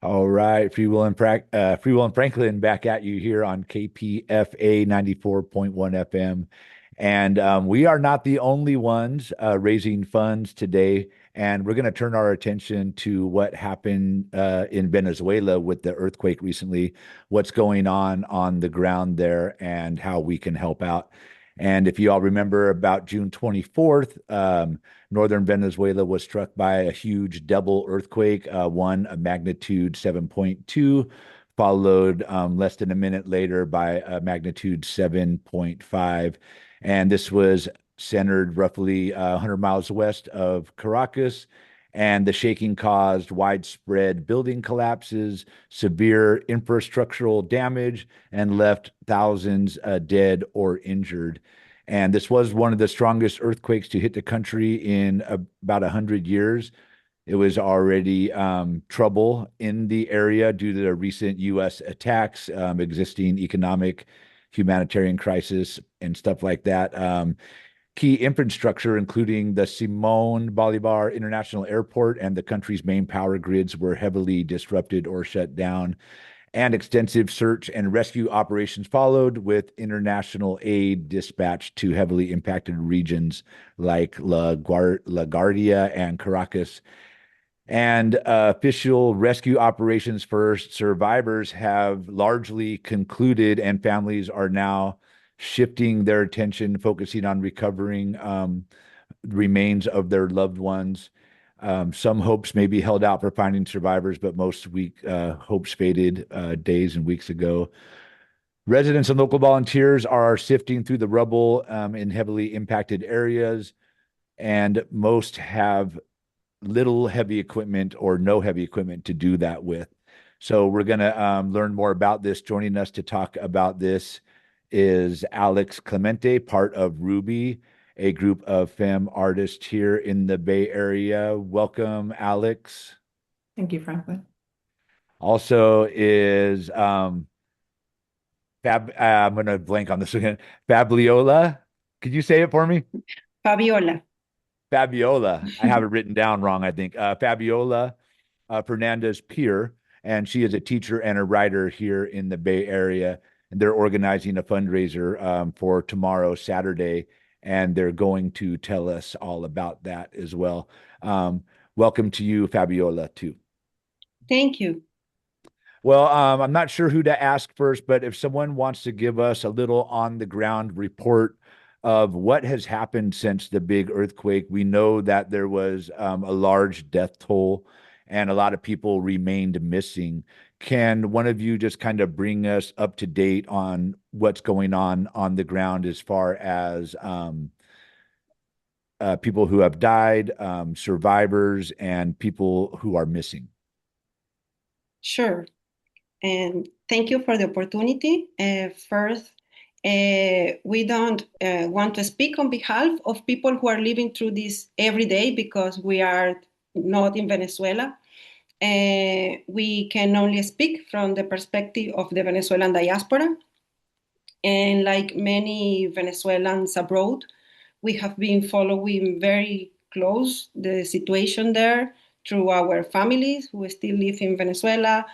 All right, Free Will and Franklin back at you here on KPFA 94.1 FM. And we are not the only ones raising funds today. And we're going to turn our attention to what happened in Venezuela with the earthquake recently, what's going on the ground there, and how we can help out. And if you all remember, about June 24th, northern Venezuela was struck by a huge double earthquake, one a magnitude 7.2, followed less than a minute later by a magnitude 7.5. And this was centered roughly 100 miles west of Caracas. And the shaking caused widespread building collapses, severe infrastructural damage, and left thousands dead or injured. And this was one of the strongest earthquakes to hit the country in about 100 years. It was already trouble in the area due to the recent U.S. attacks, existing economic, humanitarian crisis, and stuff like that. Key infrastructure, including the Simon Bolivar International Airport and the country's main power grids, were heavily disrupted or shut down, and extensive search and rescue operations followed, with international aid dispatched to heavily impacted regions like LaGuardia and Caracas. And official rescue operations for survivors have largely concluded, and families are now shifting their attention, focusing on recovering remains of their loved ones. Some hopes may be held out for finding survivors, but most hopes faded days and weeks ago. Residents and local volunteers are sifting through the rubble in heavily impacted areas, and most have little heavy equipment or no heavy equipment to do that with. So we're going to learn more about this. Joining us to talk about this is Alex Clemente, part of Ruby, a group of femme artists here in the Bay Area. Welcome, Alex. Thank you, Franklin. Also is I'm going to blank on this again. Fabiola. Could you say it for me? Fabiola. Fabiola. I have it written down wrong, I think. Fabiola Fernandez Pier, and she is a teacher and a writer here in the Bay Area. And they're organizing a fundraiser for tomorrow, Saturday, and they're going to tell us all about that as well. Welcome to you, Fabiola, too. Thank you. Well, I'm not sure who to ask first, but if someone wants to give us a little on the ground report of what has happened since the big earthquake, we know that there was a large death toll and a lot of people remained missing. Can one of you just kind of bring us up to date on what's going on the ground as far as people who have died, survivors, and people who are missing? Sure. And thank you for the opportunity. First, we don't want to speak on behalf of people who are living through this every day because we are not in Venezuela. We can only speak from the perspective of the Venezuelan diaspora. And like many Venezuelans abroad, we have been following very close the situation there through our families who still live in Venezuela,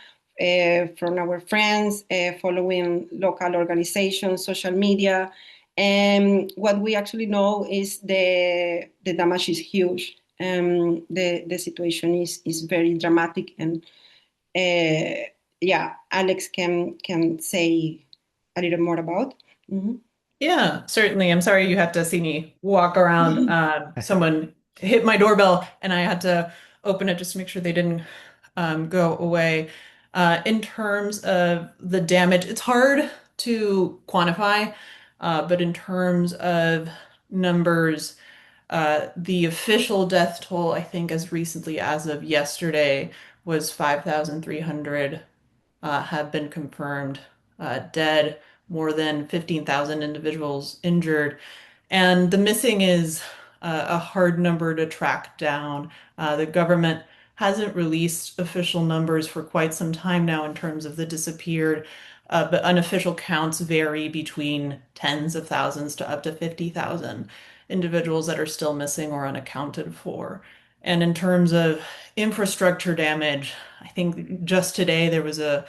from our friends, following local organizations, social media. And what we actually know is the damage is huge. The situation is very dramatic, and yeah, Alex can say a little more about. Mhm. Yeah, certainly. I'm sorry you have to see me walk around. Someone hit my doorbell and I had to open it just to make sure they didn't go away. In terms of the damage, it's hard to quantify, but in terms of numbers, the official death toll, I think as recently as of yesterday, was 5,300 have been confirmed dead, more than 15,000 individuals injured. And the missing is a hard number to track down. The government hasn't released official numbers for quite some time now in terms of the disappeared, but unofficial counts vary between tens of thousands to up to 50,000 individuals that are still missing or unaccounted for. And in terms of infrastructure damage, I think just today there was a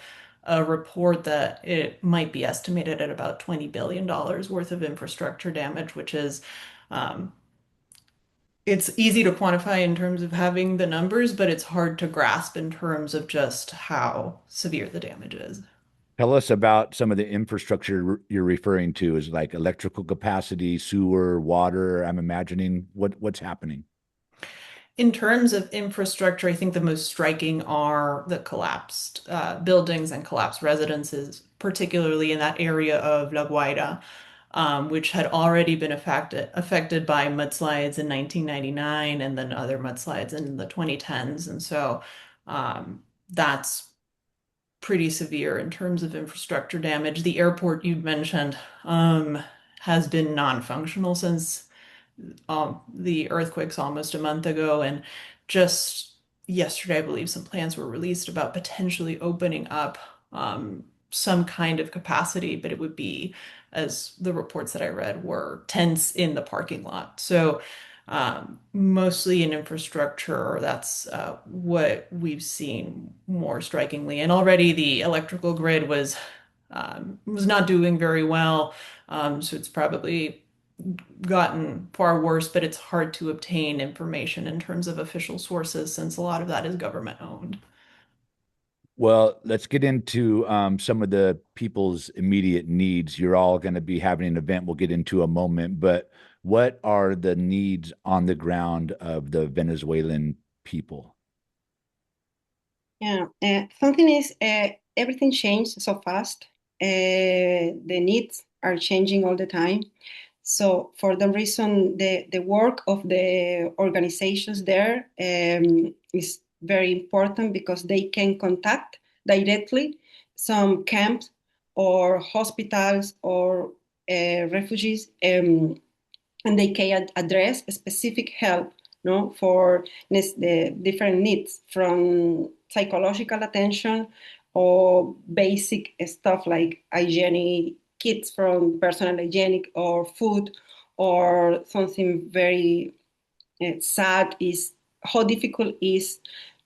report that it might be estimated at about $20 billion worth of infrastructure damage, which is um, it's easy to quantify in terms of having the numbers, but it's hard to grasp in terms of just how severe the damage is. Tell us about some of the infrastructure you're referring to, is like electrical capacity, sewer, water. I'm imagining what's happening. In terms of infrastructure, I think the most striking are the collapsed buildings and collapsed residences, particularly in that area of La Guaira, which had already been affected by mudslides in 1999 and then other mudslides in the 2010s. And so that's pretty severe in terms of infrastructure damage. The airport you mentioned has been non-functional since the earthquakes almost a month ago, and just yesterday, I believe some plans were released about potentially opening up some kind of capacity, but it would be, as the reports that I read were, tents in the parking lot. So mostly in infrastructure, that's what we've seen more strikingly. And already the electrical grid was not doing very well. So it's probably gotten far worse, but it's hard to obtain information in terms of official sources since a lot of that is government owned. Well, let's get into some of the people's immediate needs. You're all going to be having an event we'll get into a moment, but what are the needs on the ground of the Venezuelan people? Yeah, something is everything changed so fast. The needs are changing all the time. So for the reason, the work of the organizations there is very important because they can contact directly some camps or hospitals or refugees, and they can address specific help, no, for the different needs from psychological attention or basic stuff like hygienic kits from personal hygienic or food, or something very sad is how difficult it is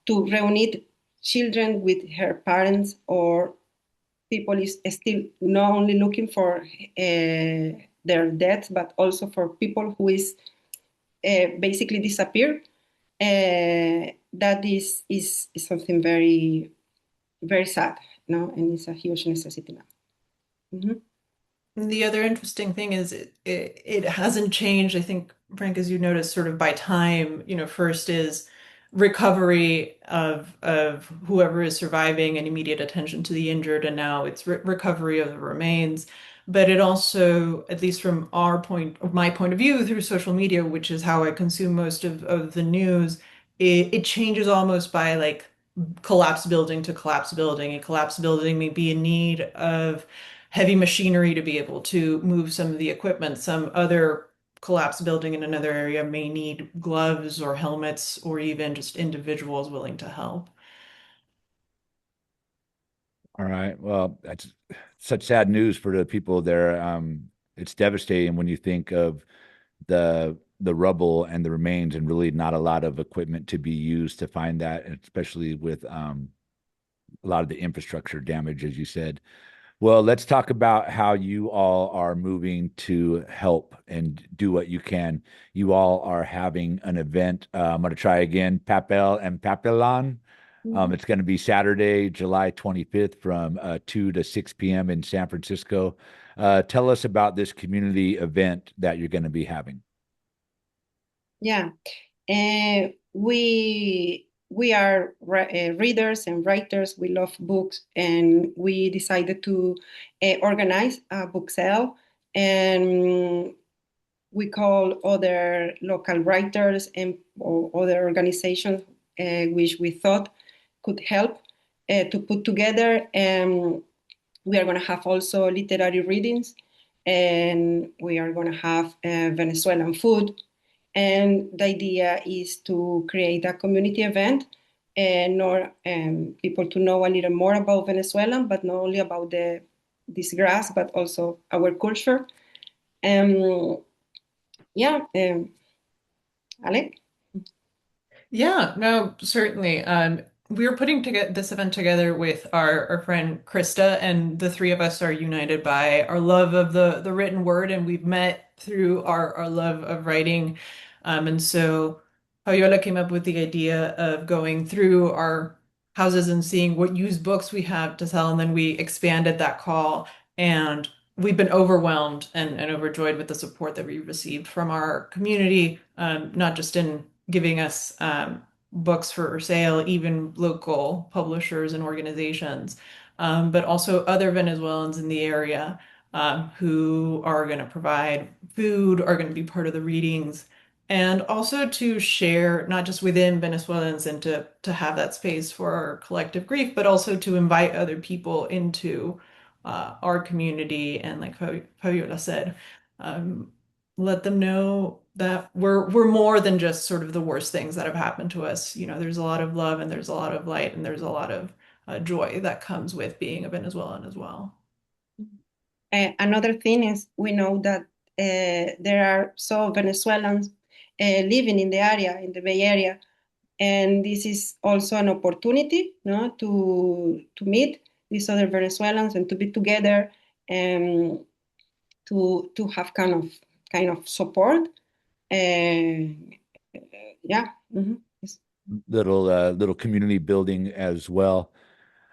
to reunite children with her parents, or people is still not only looking for their deaths but also for people who is basically disappear. That is something very very sad, no, and it's a huge necessity now. Mhm. The other interesting thing is it hasn't changed. I think, Frank, as you noticed, sort of by time, first is recovery of whoever is surviving and immediate attention to the injured, and now it's recovery of the remains. But it also, at least from my point of view through social media, which is how I consume most of the news, it changes almost by like collapse building to collapse building. A collapse building may be in need of heavy machinery to be able to move some of the equipment. Some other collapse building in another area may need gloves or helmets or even just individuals willing to help. All right. Well, that's such sad news for the people there. It's devastating when you think of the rubble and the remains, and really not a lot of equipment to be used to find that, and especially with a lot of the infrastructure damage, as you said. Well, let's talk about how you all are moving to help and do what you can. You all are having an event. I'm going to try again, Papel and Papelon. Mhm. It's going to be Saturday, July 25th from 2 to 6 p.m. in San Francisco. Tell us about this community event that you're going to be having. Yeah. We are readers and writers. We love books, and we decided to organize a book sale. And we call other local writers and or other organizations which we thought could help to put together. And we are going to have also literary readings, and we are going to have Venezuelan food. And the idea is to create a community event and or people to know a little more about Venezuela, but not only about this grass, but also our culture. Um, yeah, Ale? Yeah, no, certainly. we're putting together this event together with our friend Krista, and the three of us are united by our love of the written word, and we've met through our love of writing. And so Fabiola came up with the idea of going through our houses and seeing what used books we have to sell, and then we expanded that call, and we've been overwhelmed and overjoyed with the support that we received from our community, not just in giving us books for sale, even local publishers and organizations, but also other Venezuelans in the area who are going to provide food, are going to be part of the readings, and also to share not just within Venezuelans and to have that space for our collective grief, but also to invite other people into our community. And like Fabiola said, um, let them know that we're more than just sort of the worst things that have happened to us. You know, there's a lot of love and there's a lot of light and there's a lot of joy that comes with being a Venezuelan as well. Another thing is we know that there are so Venezuelans living in the area, in the Bay Area, and this is also an opportunity, no, to meet these other Venezuelans and to be together and to have kind of support. Yeah. Yes. Little community building as well.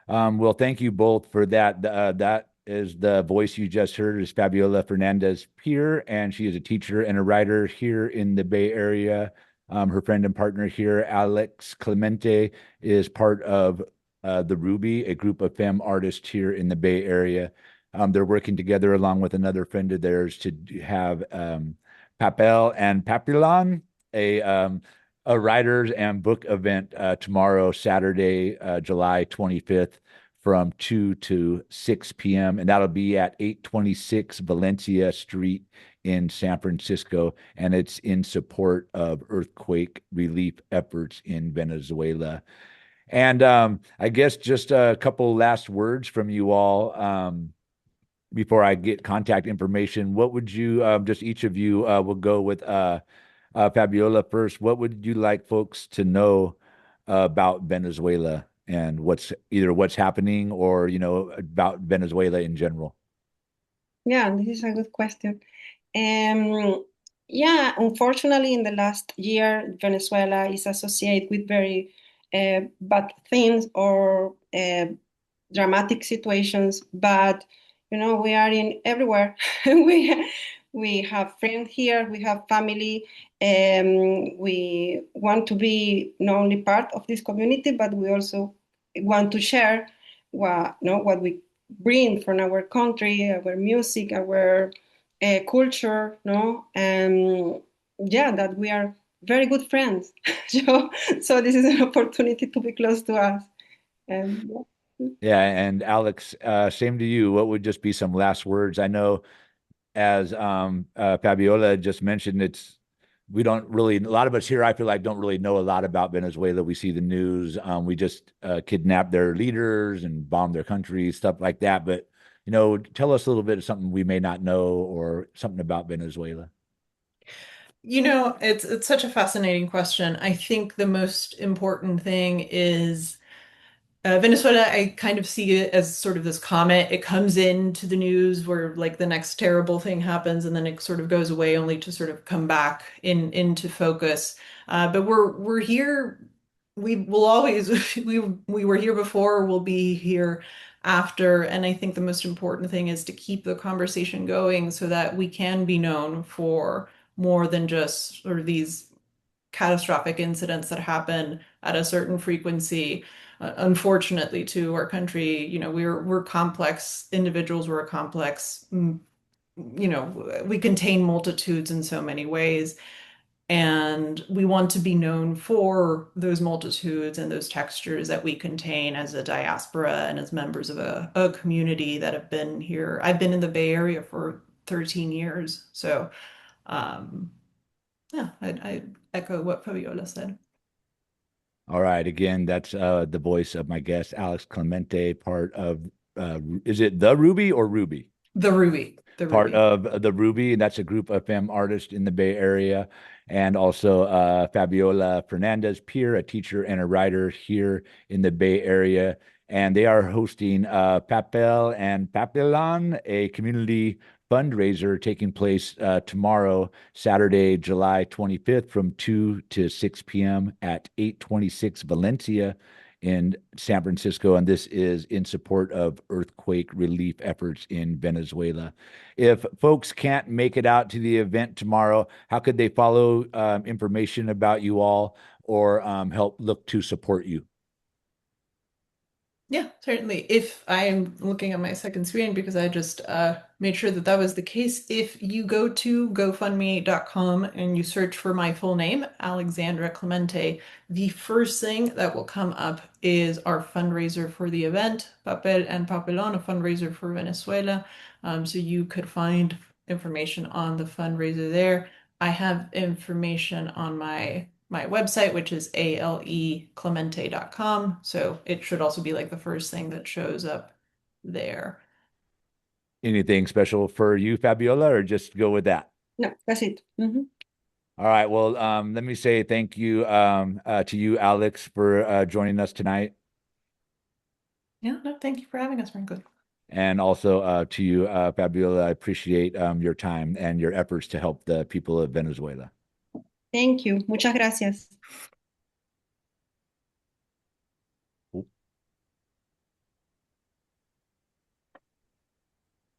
Well, thank you both for that. That is the voice you just heard is Fabiola Fernandez Peer, and she is a teacher and a writer here in the Bay Area. Her friend and partner here, Alex Clemente, is part of the Ruby, a group of femme artists here in the Bay Area. They're working together along with another friend of theirs to have Papel and Papelon, a writers and book event tomorrow, Saturday, July 25th, from 2 to 6 p.m. And that'll be at 826 Valencia Street in San Francisco. And it's in support of earthquake relief efforts in Venezuela. And I guess just a couple last words from you all before I get contact information. What would you, just each of you will go with Fabiola first. What would you like folks to know about Venezuela and what's happening or, about Venezuela in general? Yeah, this is a good question. Yeah, unfortunately, in the last year, Venezuela is associated with very bad things or dramatic situations. But we are in everywhere. we we have friends here. We have family. We want to be not only part of this community, but we also want to share what we bring from our country, our music, our culture, no, and yeah, that we are very good friends. So this is an opportunity to be close to us. And Yeah, and Alex, same to you. What would just be some last words? I know, as Fabiola just mentioned, we don't really, a lot of us here, I feel like, don't really know a lot about Venezuela. We see the news. We just kidnap their leaders and bomb their country, stuff like that. But, tell us a little bit of something we may not know or something about Venezuela. It's such a fascinating question. I think the most important thing is Venezuela, I kind of see it as sort of this comet. It comes into the news where like the next terrible thing happens and then it sort of goes away only to sort of come back into focus. But we're here. We will always we were here before, we'll be here after. And I think the most important thing is to keep the conversation going so that we can be known for more than just sort of these catastrophic incidents that happen at a certain frequency. Unfortunately, to our country, we're complex individuals. We're a complex, we contain multitudes in so many ways, and we want to be known for those multitudes and those textures that we contain as a diaspora and as members of a community that have been here. I've been in the Bay Area for 13 years, so yeah, I echo what Fabiola said. All right. Again, that's the voice of my guest, Alex Clemente, part of, is it the Ruby or Ruby? The Ruby. The part Ruby. of the Ruby, and that's a group of femme artists in the Bay Area. And also Fabiola Fernandez Pier, a teacher and a writer here in the Bay Area. And they are hosting Papel and Papelon, a community fundraiser taking place tomorrow, Saturday, July 25th, from 2 to 6 p.m. at 826 Valencia in San Francisco. And this is in support of earthquake relief efforts in Venezuela. If folks can't make it out to the event tomorrow, how could they follow information about you all or help look to support you? Yeah, certainly. If I'm looking at my second screen because I just made sure that that was the case, if you go to GoFundMe.com and you search for my full name, Alexandra Clemente, the first thing that will come up is our fundraiser for the event, Papel and Papelon, a fundraiser for Venezuela. So you could find information on the fundraiser there. I have information on my website, which is aleclemente.com. So it should also be like the first thing that shows up there. Anything special for you, Fabiola, or just go with that? No, that's it. Mhm. All right. Well, let me say thank you to you, Alex, for joining us tonight. Yeah, no, thank you for having us, Franklin. And also to you, Fabiola, I appreciate your time and your efforts to help the people of Venezuela. Thank you. Muchas gracias.